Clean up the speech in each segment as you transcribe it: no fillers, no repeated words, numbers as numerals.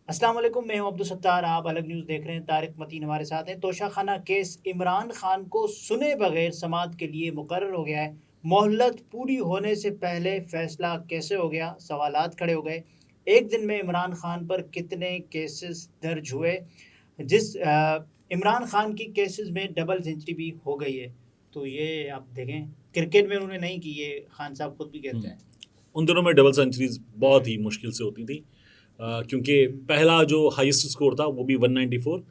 अस्सलाम वालेकुम, मैं हूं अब्दुल सत्तार। आप अलग न्यूज़ देख रहे हैं। तारिक मतीन हमारे साथ हैं। तोशाखाना केस इमरान खान को सुने बगैर समाअत के लिए मुकर्रर हो गया है। मोहलत पूरी होने से पहले फैसला कैसे हो गया, सवालात खड़े हो गए। एक दिन में इमरान खान पर कितने केसेस दर्ज हुए? इमरान खान की केसेस में डबल सेंचुरी भी हो गई है। तो ये आप देखें, क्रिकेट में उन्होंने नहीं की, ये खान साहब खुद भी कहते हैं। उन दिनों में डबल सेंचुरीज बहुत ही हम्म, मुश्किल से होती थी, क्योंकि पहला जो हाईएस्ट स्कोर था वो भी 194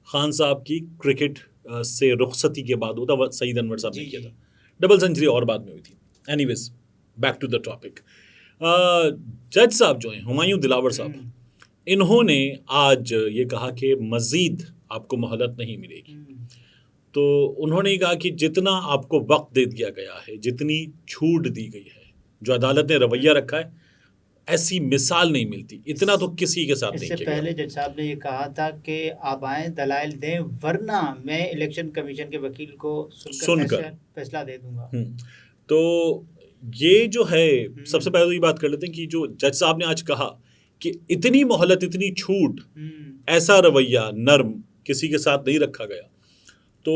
खान साहब की क्रिकेट से रुखसती के बाद होता, सईद अनवर साहब ने जी किया जी। था। डबल सेंचुरी और बाद में हुई थी। Anyways, back to the topic. जज साहब जो हैं हुमायूं दिलावर साहब, हम्म इन्होंने आज ये कहा कि मज़ीद आपको मोहलत नहीं मिलेगी। हम्म। तो उन्होंने ये कहा कि जितना आपको वक्त दे दिया गया है, जितनी छूट दी गई है, जो अदालत ने रवैया रखा है, ऐसी मिसाल नहीं मिलती। इतना तो किसी के साथ नहीं इससे किया गया पहले होगा। जज साहब ने ये कहा था कि आप आए दलाइल दें, वरना मैं इलेक्शन कमीशन के वकील को सुनकर सुनकर। फैसला फैसला दे दूंगा। तो ये जो है, सबसे हम्म पहले तो ये बात कर लेते हैं कि जो जज साहब ने आज कहा कि इतनी मोहलत, इतनी छूट, हम्म। ऐसा रवैया नर्म किसी के साथ नहीं रखा गया। तो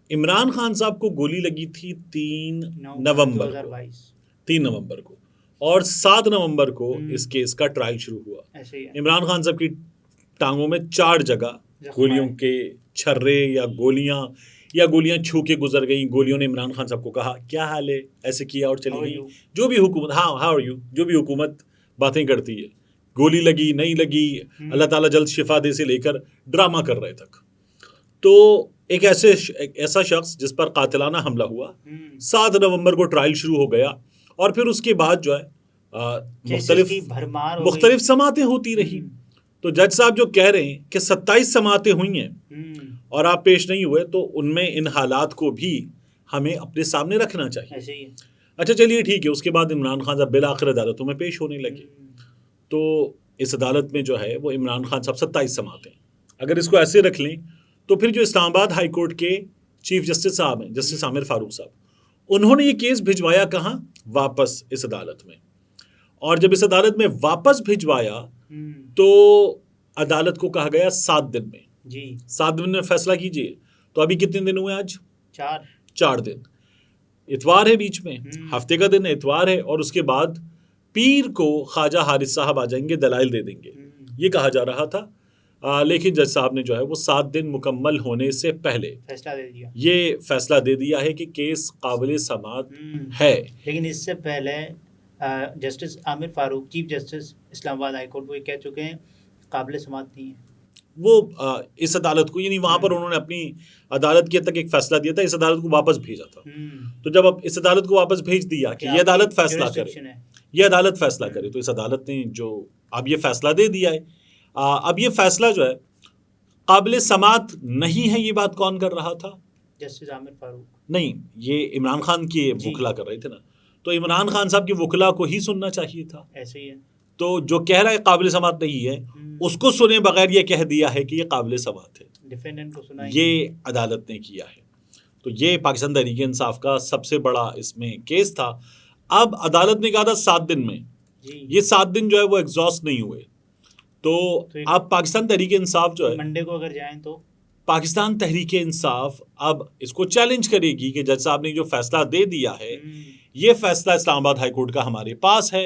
इमरान खान साहब को गोली लगी थी 3 नवंबर नवंबर को। 2022। 3 नवंबर को, और 7 नवंबर को इस हम्म। केस का ट्रायल शुरू हुआ। ऐसे ही है। इमरान खान साहब की टांगों में 4 जगह जख्म गोलियों आए। के छर्रे या गोलियां छू के गुजर गई। गोलियों ने इमरान खान साहब को कहा क्या हाल है, ऐसे किया और चली हाउ आर गई। यू। जो भी हुकूमत, हाँ हाउ आर यू, जो भी हुकूमत बातें करती है, गोली लगी नहीं लगी, अल्लाह ताला जल्द शिफा दे से लेकर ड्रामा कर रहे तक। तो एक ऐसा शख्स जिस पर कातिलाना हमला हुआ, हम्म। 7 नवंबर को ट्रायल शुरू हो गया, और फिर उसके बाद जो है केसेस मुख्तलिफ की भरमार हो गई। मुख्तलिफ समातें होती रही। हम्म तो जज साहब जो कह रहे हैं कि 27 समातें हुई हैं हम्म। और आप पेश नहीं हुए, तो उनमें इन हालात को भी हमें अपने सामने रखना चाहिए। ऐसे ही है। अच्छा चलिए ठीक है, उसके बाद इमरान खान साहब बिल आखिर अदालतों में पेश होने लगे। हम्म तो इस अदालत में जो है वो इमरान खान साहब 27 समातें, अगर इसको ऐसे रख लें, तो फिर जो इस्लामाबाद हाई कोर्ट के चीफ जस्टिस साहब हैं, जस्टिस हम्म आमिर फारूक साहब, उन्होंने ये केस भिजवाया कहाँ? वापस इस अदालत में। और जब इस अदालत में वापस भिजवाया, हम्म। तो अदालत को कहा गया 7 दिन में, जी। 7 दिन में फैसला कीजिए। तो अभी कितने दिन हुए आज? 4। 4 दिन। इतवार है बीच में, हफ्ते का दिन है, इतवार है, और उसके बाद पीर को ख्वाजा हारिस साहब आ जाएंगे, दलाइल दे देंगे, ये कहा जा रहा था। लेकिन जज साहब ने जो है वो 7 दिन मुकम्मल होने से पहले फैसला दे दिया। ये फैसला दे दिया है कि केस काबिल समाअत हम्म। है। लेकिन इससे पहले justice Aamir Farooq, chief justice Islamabad high court, वो ये कह चुके हैं काबिल समाअत नहीं है। वो इस अदालत को, यानी वहां पर उन्होंने अपनी अदालत के तक एक फैसला दिया था, इस अदालत को वापस भेजा था। तो जब अब इस अदालत को वापस भेज दिया कि ये अदालत फैसला करे, है। ये अदालत फैसला करे, तो इस अदालत ने जो अब ये फैसला दे दिया है, अब ये फैसला जो है काबिल समाअत नहीं है, ये बात कौन कर रहा था? जस्टिस आमिर फारूक। नहीं, ये इमरान खान के जी। वकला कर रहे थे ना। तो इमरान खान साहब के वकला को ही सुनना चाहिए था। ऐसे ही है। तो जो कह रहा है काबिल समाअत नहीं है, उसको सुने बगैर ये कह दिया है कि ये काबिल समाअत है। डिफेंडेंट को सुना ये अदालत ने किया है। तो ये पाकिस्तान तहरीक इंसाफ का सबसे बड़ा इसमें केस था। अब अदालत ने कहा था 7 दिन में, जी। ये 7 दिन जो है वो एग्जॉस्ट नहीं हुए। तो अब पाकिस्तान तहरीक इंसाफ जो है, मंडे को अगर जाएं तो पाकिस्तान तहरीक इंसाफ अब इसको चैलेंज करेगी कि जज साहब ने जो फैसला दे दिया है, ये फैसला इस्लामाबाद हाई कोर्ट का हमारे पास है,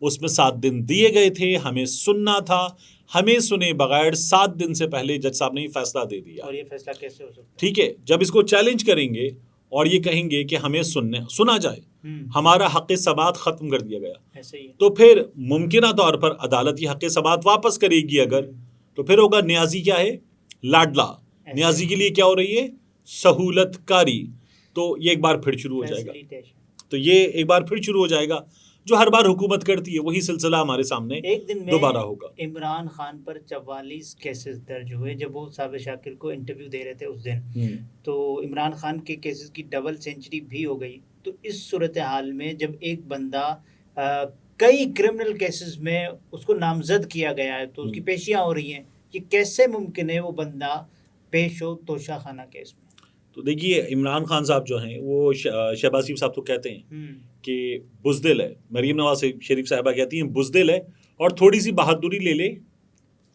उसमें 7 दिन दिए गए थे, हमें सुनना था, हमें सुने बगैर 7 दिन से पहले जज साहब ने फैसला दे दिया। और ये फैसला कैसे हो सकता है? ठीक है, जब इसको चैलेंज करेंगे और ये कहेंगे कि हमें सुना जाए, हमारा हक़ समाअत ख़त्म कर दिया गया, ऐसे ही है। तो फिर मुमकिन तौर पर अदालत ये हक़ समाअत वापस करेगी अगर, तो फिर होगा न्याजी क्या है? लाडला। न्याजी के लिए क्या हो रही है? सहूलतकारी। तो ये एक बार फिर शुरू हो जाएगा। तो ये एक बार फिर शुरू हो जाएगा, जो हर बार हुकूमत करती है, वही सिलसिला हमारे सामने एक दिन में दोबारा होगा। इमरान खान पर 44 केसेस दर्ज हुए जब वो साबिर शाकिर को इंटरव्यू दे रहे थे उस दिन। तो इमरान खान के केसेस की डबल सेंचुरी भी हो गई। तो इस सूरत हाल में जब एक बंदा कई क्रिमिनल केसेस में उसको नामजद किया गया है, तो उसकी पेशियां हो रही हैं, कि कैसे मुमकिन है वो बंदा पेश हो तोशाखाना केस में? तो देखिए, इमरान खान साहब जो हैं वो शहबाज शरीफ साहब तो कहते हैं कि बुज़दिल है, मरीम नवाज शरीफ साहबा कहती हैं बुज़दिल है, और थोड़ी सी बहादुरी ले ले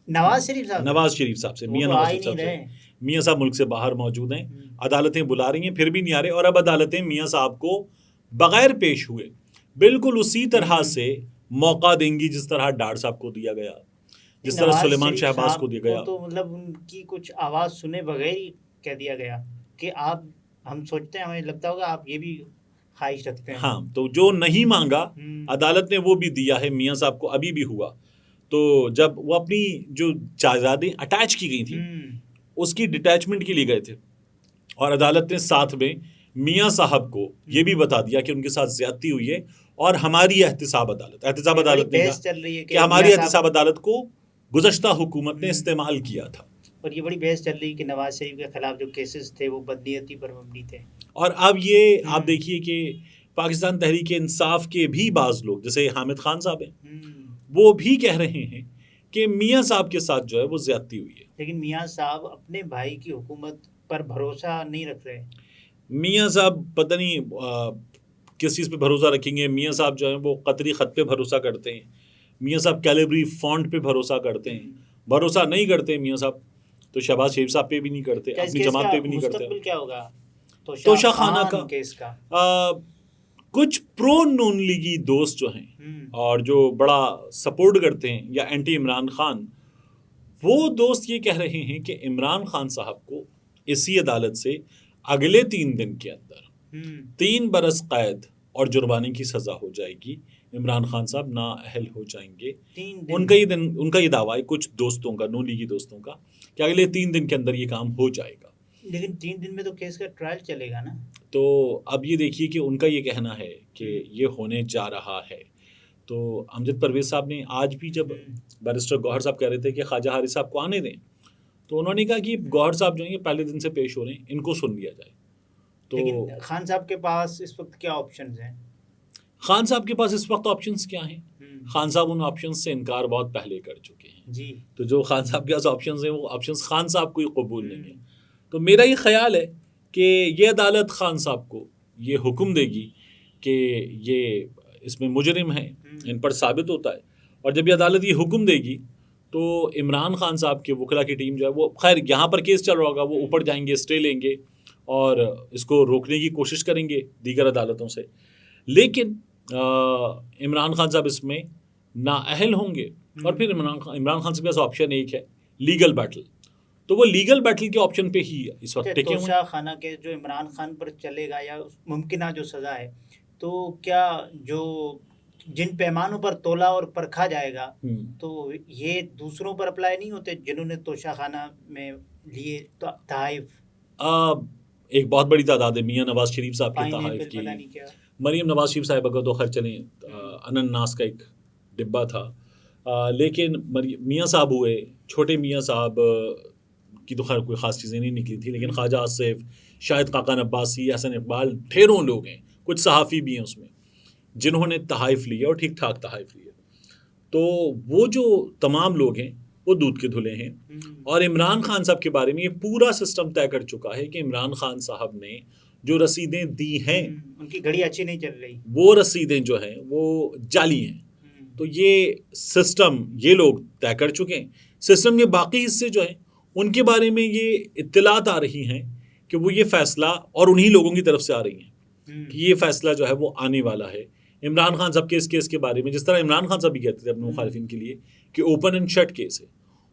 नवाज शरीफ साहब नवाज शरीफ साहब से, तो मियां वो तो नवाज आ ही शरीफ नहीं साहब रहे। से। मियां साहब मुल्क से बाहर मौजूद हैं, अदालतें बुला रही हैं फिर भी नहीं आ रहे, और अब अदालतें मियां साहब को बगैर पेश हुए बिल्कुल उसी तरह से मौका देंगी जिस तरह डार साहब को दिया गया, जिस तरह नवाज सुलेमान शरीफ शहबाज साहब को दिया को गया। तो मतलब उनकी कुछ आवाज़ सुने बगैर ही कह दिया गया कि आप, हम सोचते हैं, हमें लगता होगा आप ये भी ख्वाहिश रखते हैं। हाँ, तो जो नहीं मांगा हम्म। अदालत ने वो भी दिया है मियां साहब को, अभी भी हुआ। तो जब वो अपनी जो जायदादें अटैच की गई थी उसकी डिटैचमेंट के लिए गए थे, और अदालत ने साथ में मियां साहब को ये भी बता दिया कि उनके साथ ज्यादती हुई है, और हमारी एहतसाब अदालत ये बड़ी ने बहस कहा चल रही है कि हमारी मियां एहतसाब साहब, अदालत को गुज़श्ता हुकूमत ने इस्तेमाल किया था। और ये बड़ी बहस चल रही है कि नवाज शरीफ के खिलाफ जो केसेस थे वो बदनीयती पर मबनी थे। और अब ये आप देखिए कि पाकिस्तान तहरीक इंसाफ के भी बाज़ लोग, जैसे हामिद खान साहब हैं, वो भी कह रहे हैं कि मियां साहब के साथ जो है वो ज्यादती हुई है। लेकिन मियां साहब अपने भाई की हुकूमत पर भरोसा नहीं रख रहे। मियां साहब पता नहीं किस चीज़ पे भरोसा रखेंगे। मियां साहब जो है वो कतरी ख़त पे भरोसा करते हैं, मियां साहब कैलिब्री फॉन्ट पे भरोसा करते हैं। भरोसा नहीं करते मियां साहब तो शहबाज शरीफ साहब पे भी नहीं करते, क्या इस अपनी केस जमात का पे भी नहीं करते। मुस्तकबिल क्या होगा तोशा खाना का केस का? कुछ प्रो नून लीगी दोस्त जो हैं और जो बड़ा सपोर्ट करते हैं या एंटी इमरान खान, वो दोस्त ये कह रहे हैं कि इमरान खान साहब को इसी अदालत से अगले 3 दिन के अंदर 3 बरस कैद और जुर्माने की सज़ा हो जाएगी। इमरान खान साहब नाअहल हो जाएंगे। 3 दिन? उनका ये दावा है कुछ दोस्तों का, नून लीगी दोस्तों का, कि अगले 3 दिन के अंदर ये काम हो जाएगा। लेकिन 3 दिन में तो केस का ट्रायल चलेगा ना। तो अब ये देखिए कि उनका ये कहना है कि ये होने जा रहा है। तो अमजद परवेज साहब ने आज भी, जब बैरिस्टर गौहर साहब कह रहे थे कि ख्वाजा हारिस साहब को आने दें, तो उन्होंने कहा कि गौहर साहब जो हैं पहले दिन से पेश हो रहे हैं, इनको सुन लिया जाए। तो लेकिन खान साहब के पास इस वक्त क्या ऑप्शंस हैं? खान साहब के पास इस वक्त ऑप्शंस क्या हैं? खान साहब उन ऑप्शंस से इनकार बहुत पहले कर चुके हैं जी। तो जो खान साहब के पास ऑप्शंस हैं वो ऑप्शंस खान साहब को ही कबूल नहीं है। तो मेरा ये ख्याल है कि ये अदालत खान साहब को ये हुक्म देगी कि ये इसमें मुजरिम हैं, इन पर साबित होता है, और जब ये अदालत ये हुक्म देगी तो इमरान खान साहब के वकला की टीम जो है वो, खैर यहाँ पर केस चल रहा होगा, वो ऊपर जाएंगे, स्टे लेंगे और इसको रोकने की कोशिश करेंगे दीगर अदालतों से। लेकिन इमरान खान साहब इसमें नाअहल होंगे, और फिर इमरान खान साहब के पास ऑप्शन एक है, लीगल बैटल। तो वो लीगल बैटल के ऑप्शन पे ही इस वक्त टिके हुए हैं। तोशा खाना के जो इमरान खान पर चलेगा या मुमकिन जो सज़ा है, तो क्या जो जिन पैमानों पर तोला और परखा जाएगा, तो ये दूसरों पर अप्लाई नहीं होते जिन्होंने तोशा खाना में लिए तहाइफ? एक बहुत बड़ी तादाद है मियां नवाज शरीफ साहब के तहाइफ की। मरीम नवाज शरीफ साहब का तो खैर चलें, अनन्नास का एक डिब्बा था, लेकिन मियां साहब हुए, छोटे मियां साहब की तो खैर कोई ख़ास चीज़ें नहीं निकली थी, लेकिन ख्वाजा आसिफ, शाहिद खाकान अब्बासी, हसन इकबाल, ढेरों लोग हैं, कुछ सहाफ़ी भी हैं उसमें जिन्होंने तहाइफ लिया और ठीक ठाक तहाइफ लिया। तो वो जो तमाम लोग हैं वो दूध के धुले हैं, और इमरान खान साहब के बारे में ये पूरा सिस्टम तय कर चुका है कि इमरान खान साहब ने जो रसीदें दी हैं, उनकी घड़ी अच्छी नहीं चल रही, वो रसीदें जो हैं वो जाली हैं। तो ये सिस्टम ये लोग तय कर चुके हैं। सिस्टम के बाकी हिस्से जो हैं उनके बारे में ये इत्तलात आ रही हैं कि वो ये फ़ैसला, और उन्हीं लोगों की तरफ से आ रही हैं कि ये फ़ैसला जो है वो आने वाला है इमरान खान साहब के इस केस के बारे में। जिस तरह इमरान खान साहब भी कहते थे अपने मुखालिफिन के लिए कि ओपन एंड शट केस है,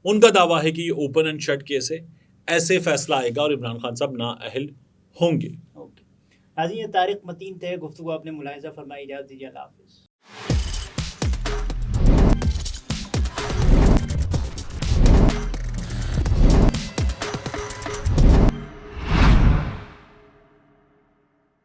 उनका दावा है कि ये ओपन एंड शट केस है, ऐसे फ़ैसला आएगा और इमरान खान साहब नाअहल होंगे। नाज़रीन, ये तारिक मतीन थे, गुफ्तगू आपने मुलाहिज़ा फरमाई। इजाज़त दीजिए, अल्लाह हाफ़िज़।